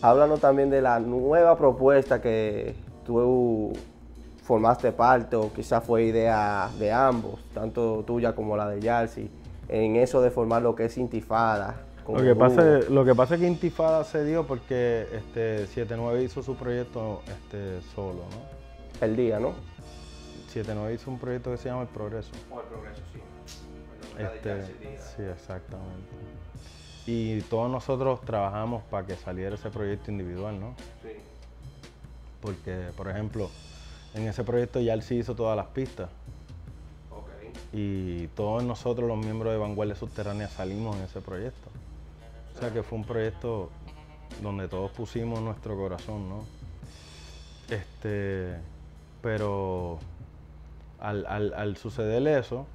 Háblanos también de la nueva propuesta que tú formaste parte o quizás fue idea de ambos, tanto tuya como la de Yalsi, en eso de formar lo que es Intifada como dúo. Lo que pasa es que Intifada se dio porque 79 hizo su proyecto solo, ¿no? El día, ¿no? 79 hizo un proyecto que se llama El Progreso. O el progreso, sí. Sí, exactamente. Y todos nosotros trabajamos para que saliera ese proyecto individual, ¿no? Sí. Porque, por ejemplo, en ese proyecto ya él sí hizo todas las pistas. Ok. Y todos nosotros, los miembros de Vanguardia Subterránea, salimos en ese proyecto. O sea que fue un proyecto donde todos pusimos nuestro corazón, ¿no? Pero al suceder eso,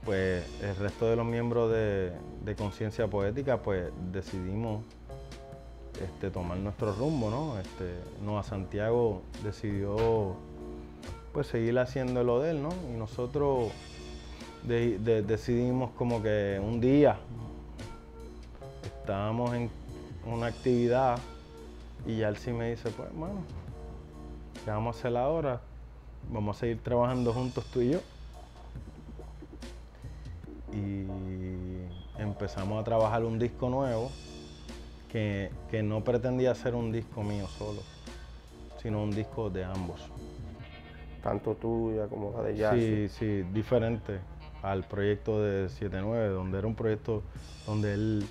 pues el resto de los miembros de Conciencia Poética, pues decidimos tomar nuestro rumbo, ¿no? Noa Santiago decidió pues seguir haciendo lo de él, ¿no? Y nosotros decidimos como que un día estábamos en una actividad y ya él sí me dice, pues bueno, ¿qué vamos a hacer ahora? Vamos a seguir trabajando juntos tú y yo. Y empezamos a trabajar un disco nuevo que no pretendía ser un disco mío solo, sino un disco de ambos. Tanto tuya como la de Yalsi. Sí, sí, diferente al proyecto de 79, donde era un proyecto donde él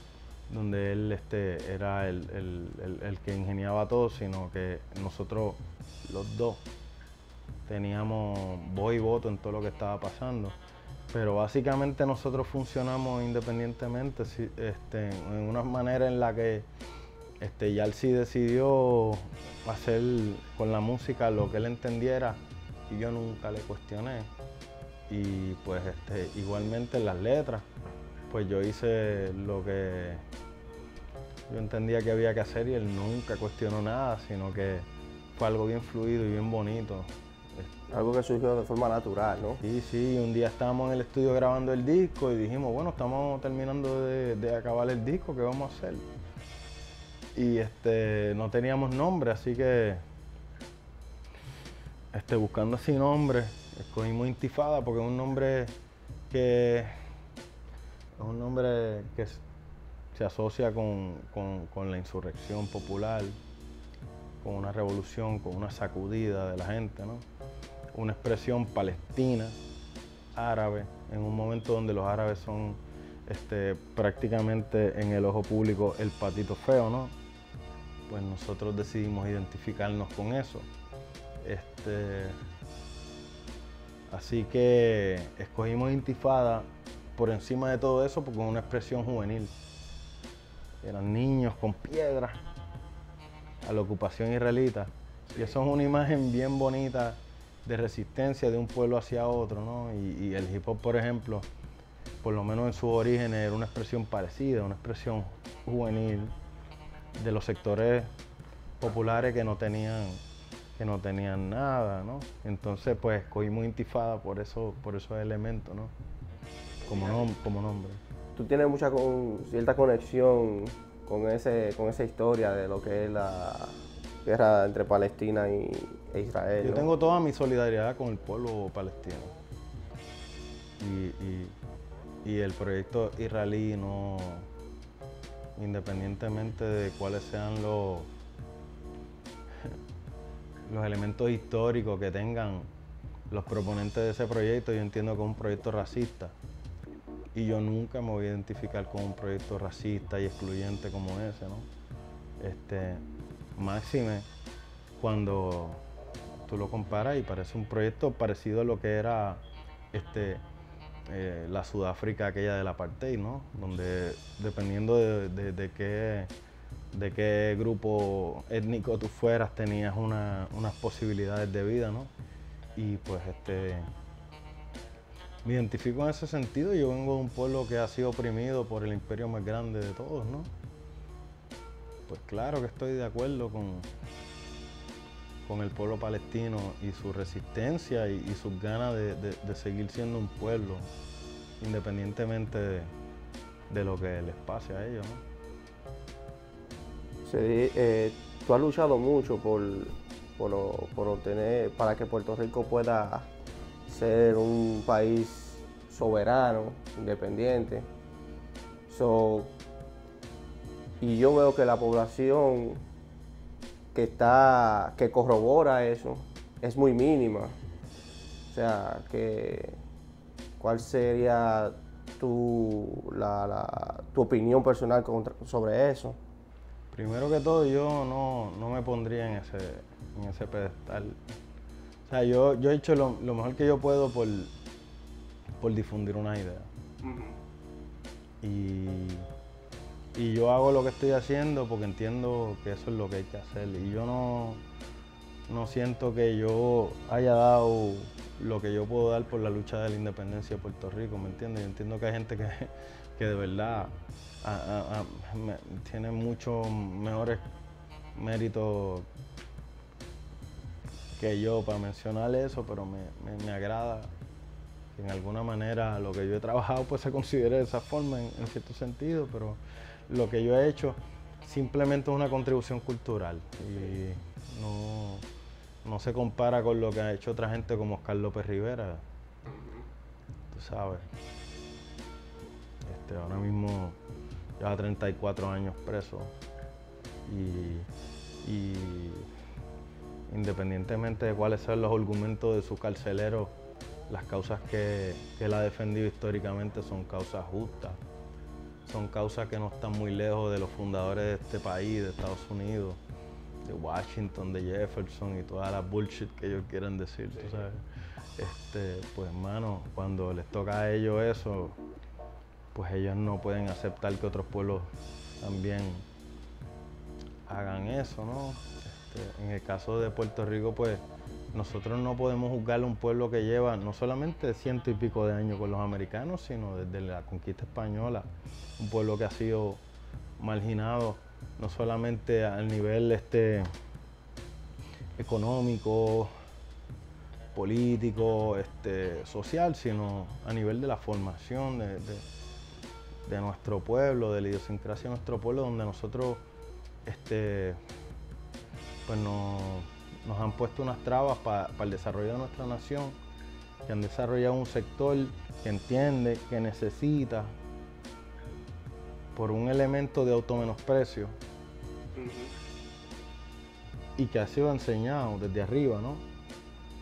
era el que ingeniaba todo, sino que nosotros los dos teníamos voz y voto en todo lo que estaba pasando. Pero básicamente nosotros funcionamos independientemente, en una manera en la que Yalsi decidió hacer con la música lo que él entendiera y yo nunca le cuestioné. Y pues igualmente en las letras, pues yo hice lo que yo entendía que había que hacer y él nunca cuestionó nada, sino que fue algo bien fluido y bien bonito. Algo que surgió de forma natural, ¿no? Sí, sí, un día estábamos en el estudio grabando el disco y dijimos, bueno, estamos terminando de acabar el disco, ¿qué vamos a hacer? Y no teníamos nombre, así que buscando así nombre, escogimos Intifada porque es un nombre que se asocia con la insurrección popular, con una revolución, con una sacudida de la gente, ¿no? Una expresión palestina, árabe, en un momento donde los árabes son prácticamente en el ojo público el patito feo, ¿no? Pues nosotros decidimos identificarnos con eso. Así que escogimos Intifada por encima de todo eso porque es una expresión juvenil. Eran niños con piedras a la ocupación israelita. Y eso es una imagen bien bonita de resistencia de un pueblo hacia otro, ¿no? Y el hip hop, por ejemplo, por lo menos en sus orígenes, era una expresión parecida, una expresión juvenil de los sectores populares que no tenían nada, ¿no? Entonces, pues, escogimos Intifada por esos elementos, ¿no? Como nombre. Tú tienes cierta conexión con esa historia de lo que es la guerra entre Palestina e Israel, Yo ¿no? tengo toda mi solidaridad con el pueblo palestino. Y el proyecto israelí no, independientemente de cuáles sean los elementos históricos que tengan los proponentes de ese proyecto, yo entiendo que es un proyecto racista. Y yo nunca me voy a identificar con un proyecto racista y excluyente como ese, ¿no? Máxime cuando tú lo comparas y parece un proyecto parecido a lo que era la Sudáfrica aquella del apartheid, ¿no? Donde dependiendo de qué grupo étnico tú fueras tenías unas posibilidades de vida, ¿no? Y pues me identifico en ese sentido. Yo vengo de un pueblo que ha sido oprimido por el imperio más grande de todos, ¿no? Pues claro que estoy de acuerdo con el pueblo palestino y su resistencia y sus ganas de seguir siendo un pueblo, independientemente de lo que les pase a ellos, ¿no? Tú has luchado mucho por obtener, para que Puerto Rico pueda ser un país soberano, independiente. Y yo veo que la población que corrobora eso es muy mínima. O sea, ¿cuál sería tu opinión personal sobre eso? Primero que todo, yo no me pondría en ese pedestal. O sea, yo he hecho lo mejor que yo puedo por difundir una idea. Y yo hago lo que estoy haciendo porque entiendo que eso es lo que hay que hacer. Y yo no siento que yo haya dado lo que yo puedo dar por la lucha de la independencia de Puerto Rico, ¿me entiendes? Yo entiendo que hay gente que de verdad tiene muchos mejores méritos que yo para mencionar eso, pero me agrada que en alguna manera lo que yo he trabajado pues se considere de esa forma en cierto sentido, pero lo que yo he hecho simplemente es una contribución cultural y no se compara con lo que ha hecho otra gente como Oscar López Rivera. Tú sabes, ahora mismo lleva 34 años preso y independientemente de cuáles sean los argumentos de su carcelero, las causas que él ha defendido históricamente son causas justas. Son causas que no están muy lejos de los fundadores de este país, de Estados Unidos, de Washington, de Jefferson y toda la bullshit que ellos quieren decir, tú sabes. Pues hermano, cuando les toca a ellos eso, pues ellos no pueden aceptar que otros pueblos también hagan eso, ¿no? En el caso de Puerto Rico, pues nosotros no podemos juzgar a un pueblo que lleva no solamente 100 y pico de años con los americanos, sino desde la conquista española, un pueblo que ha sido marginado no solamente al nivel económico, político, social, sino a nivel de la formación de nuestro pueblo, de la idiosincrasia de nuestro pueblo, donde nosotros pues nos han puesto unas trabas para el desarrollo de nuestra nación, que han desarrollado un sector que entiende, que necesita, por un elemento de automenosprecio, y que ha sido enseñado desde arriba, ¿no?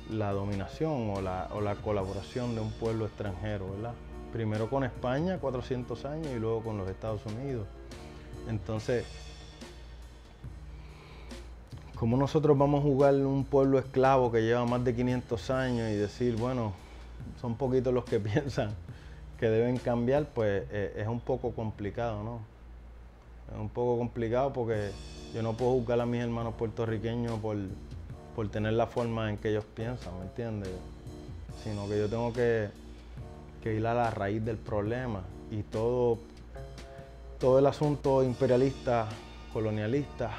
La dominación o la colaboración de un pueblo extranjero, ¿verdad? Primero con España, 400 años, y luego con los Estados Unidos. Entonces, ¿cómo nosotros vamos a jugar un pueblo esclavo que lleva más de 500 años y decir, bueno, son poquitos los que piensan que deben cambiar? Pues es un poco complicado, ¿no? Es un poco complicado porque yo no puedo juzgar a mis hermanos puertorriqueños por tener la forma en que ellos piensan, ¿me entiendes? Sino que yo tengo que ir a la raíz del problema, y todo el asunto imperialista, colonialista,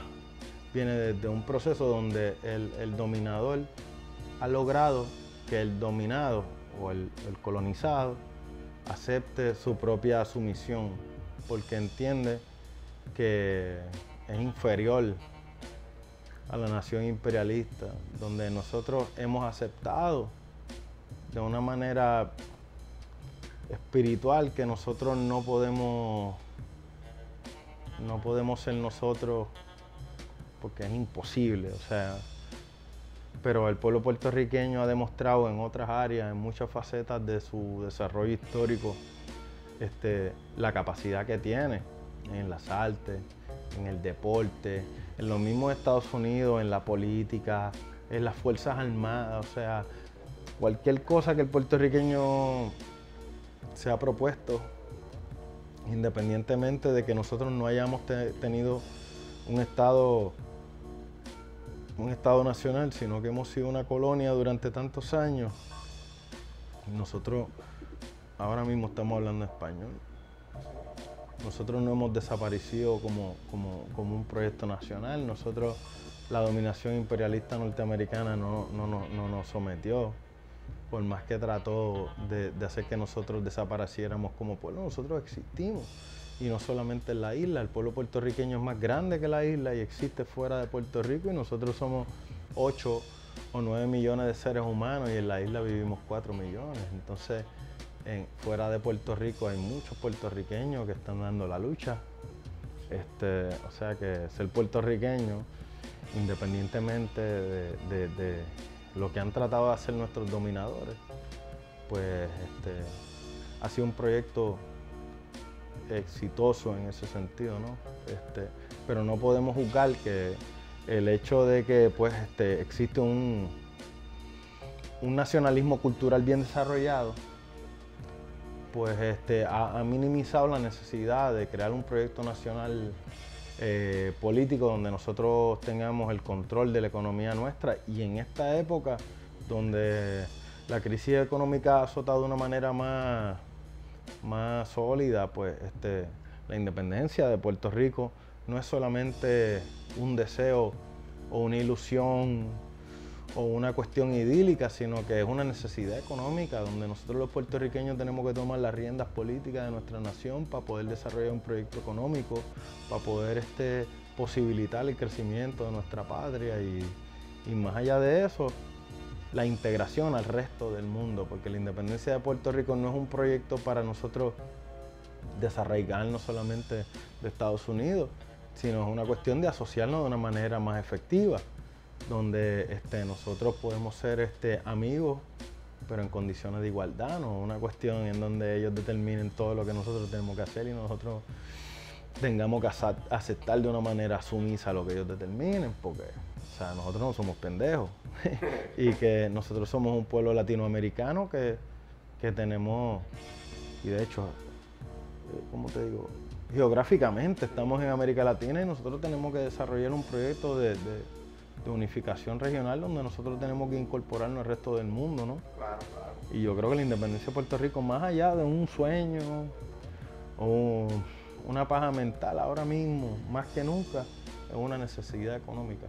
viene desde un proceso donde el dominador ha logrado que el dominado o el colonizado acepte su propia sumisión, porque entiende que es inferior a la nación imperialista, donde nosotros hemos aceptado de una manera espiritual que nosotros no podemos ser nosotros, porque es imposible, o sea. Pero el pueblo puertorriqueño ha demostrado en otras áreas, en muchas facetas de su desarrollo histórico, la capacidad que tiene en las artes, en el deporte, en los mismos Estados Unidos, en la política, en las Fuerzas Armadas, o sea, cualquier cosa que el puertorriqueño se ha propuesto, independientemente de que nosotros no hayamos tenido un Estado nacional, sino que hemos sido una colonia durante tantos años. Nosotros ahora mismo estamos hablando español. Nosotros no hemos desaparecido como un proyecto nacional. Nosotros, la dominación imperialista norteamericana no nos sometió. Por más que trató de hacer que nosotros desapareciéramos como pueblo, nosotros existimos. y no solamente en la isla. El pueblo puertorriqueño es más grande que la isla y existe fuera de Puerto Rico, y nosotros somos 8 o 9 millones de seres humanos y en la isla vivimos 4 millones. Entonces, fuera de Puerto Rico hay muchos puertorriqueños que están dando la lucha. O sea que ser puertorriqueño, independientemente de lo que han tratado de hacer nuestros dominadores, pues ha sido un proyecto exitoso en ese sentido, ¿no? Pero no podemos juzgar que el hecho de que pues, existe un nacionalismo cultural bien desarrollado, pues ha minimizado la necesidad de crear un proyecto nacional político donde nosotros tengamos el control de la economía nuestra, y en esta época donde la crisis económica ha azotado de una manera más sólida, pues la independencia de Puerto Rico no es solamente un deseo o una ilusión o una cuestión idílica, sino que es una necesidad económica donde nosotros los puertorriqueños tenemos que tomar las riendas políticas de nuestra nación para poder desarrollar un proyecto económico, para poder posibilitar el crecimiento de nuestra patria y más allá de eso, la integración al resto del mundo, porque la independencia de Puerto Rico no es un proyecto para nosotros desarraigarnos solamente de Estados Unidos, sino es una cuestión de asociarnos de una manera más efectiva, donde nosotros podemos ser amigos, pero en condiciones de igualdad, no una cuestión en donde ellos determinen todo lo que nosotros tenemos que hacer y nosotros tengamos que aceptar de una manera sumisa lo que ellos determinen, porque o sea, nosotros no somos pendejos y que nosotros somos un pueblo latinoamericano que tenemos, y de hecho, ¿cómo te digo? Geográficamente estamos en América Latina y nosotros tenemos que desarrollar un proyecto de unificación regional donde nosotros tenemos que incorporarnos al resto del mundo, ¿no? Claro, claro. Y yo creo que la independencia de Puerto Rico, más allá de un sueño o una paja mental ahora mismo, más que nunca, es una necesidad económica.